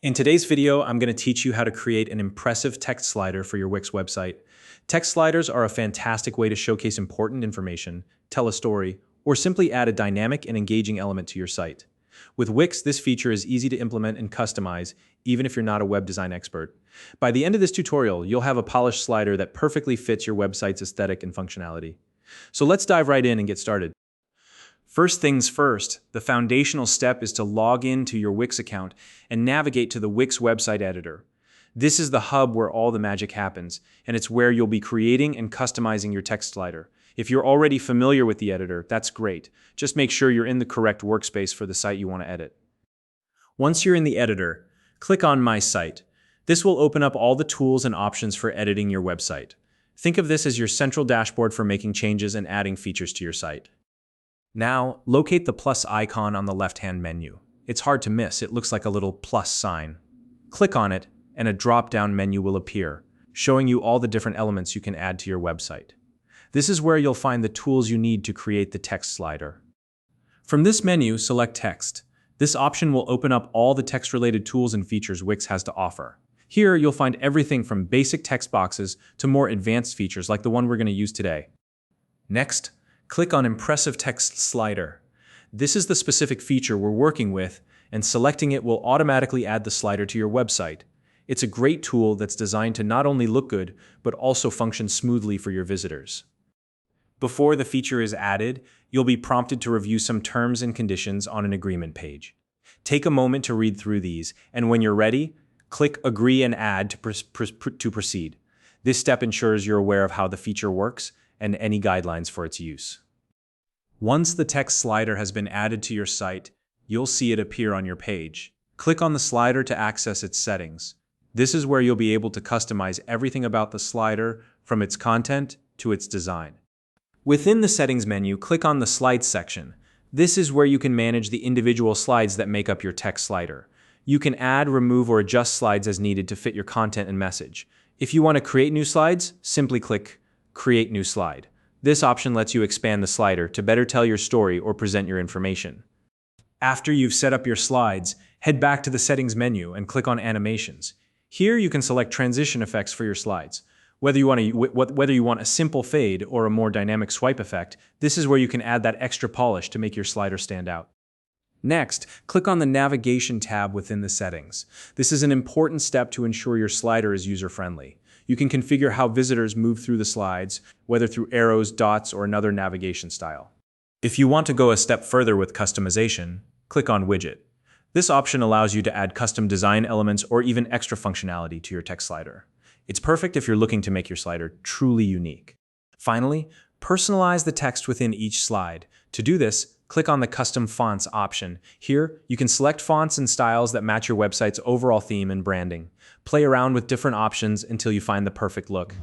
In today's video, I'm going to teach you how to create an impressive text slider for your Wix website. Text sliders are a fantastic way to showcase important information, tell a story, or simply add a dynamic and engaging element to your site. With Wix, this feature is easy to implement and customize, even if you're not a web design expert. By the end of this tutorial, you'll have a polished slider that perfectly fits your website's aesthetic and functionality. So let's dive right in and get started. First things first, the foundational step is to log into your Wix account and navigate to the Wix website editor. This is the hub where all the magic happens, and it's where you'll be creating and customizing your text slider. If you're already familiar with the editor, that's great. Just make sure you're in the correct workspace for the site you want to edit. Once you're in the editor, click on My Site. This will open up all the tools and options for editing your website. Think of this as your central dashboard for making changes and adding features to your site. Now, locate the plus icon on the left-hand menu. It's hard to miss, it looks like a little plus sign. Click on it, and a drop-down menu will appear, showing you all the different elements you can add to your website. This is where you'll find the tools you need to create the text slider. From this menu, select Text. This option will open up all the text-related tools and features Wix has to offer. Here, you'll find everything from basic text boxes to more advanced features like the one we're going to use today. Next, click on Impressive Text Slider. This is the specific feature we're working with, and selecting it will automatically add the slider to your website. It's a great tool that's designed to not only look good, but also function smoothly for your visitors. Before the feature is added, you'll be prompted to review some terms and conditions on an agreement page. Take a moment to read through these, and when you're ready, click Agree and Add to proceed. This step ensures you're aware of how the feature works and any guidelines for its use. Once the text slider has been added to your site, you'll see it appear on your page. Click on the slider to access its settings. This is where you'll be able to customize everything about the slider, from its content to its design. Within the settings menu, click on the Slides section. This is where you can manage the individual slides that make up your text slider. You can add, remove, or adjust slides as needed to fit your content and message. If you want to create new slides, simply click Create New Slide. This option lets you expand the slider to better tell your story or present your information. After you've set up your slides, head back to the Settings menu and click on Animations. Here you can select transition effects for your slides. Whether you want a simple fade or a more dynamic swipe effect, this is where you can add that extra polish to make your slider stand out. Next, click on the Navigation tab within the settings. This is an important step to ensure your slider is user-friendly. You can configure how visitors move through the slides, whether through arrows, dots, or another navigation style. If you want to go a step further with customization, click on Widget. This option allows you to add custom design elements or even extra functionality to your text slider. It's perfect if you're looking to make your slider truly unique. Finally, personalize the text within each slide. To do this, click on the Custom Fonts option. Here, you can select fonts and styles that match your website's overall theme and branding. Play around with different options until you find the perfect look.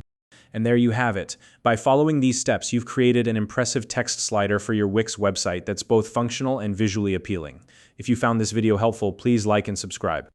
And there you have it. By following these steps, you've created an impressive text slider for your Wix website that's both functional and visually appealing. If you found this video helpful, please like and subscribe.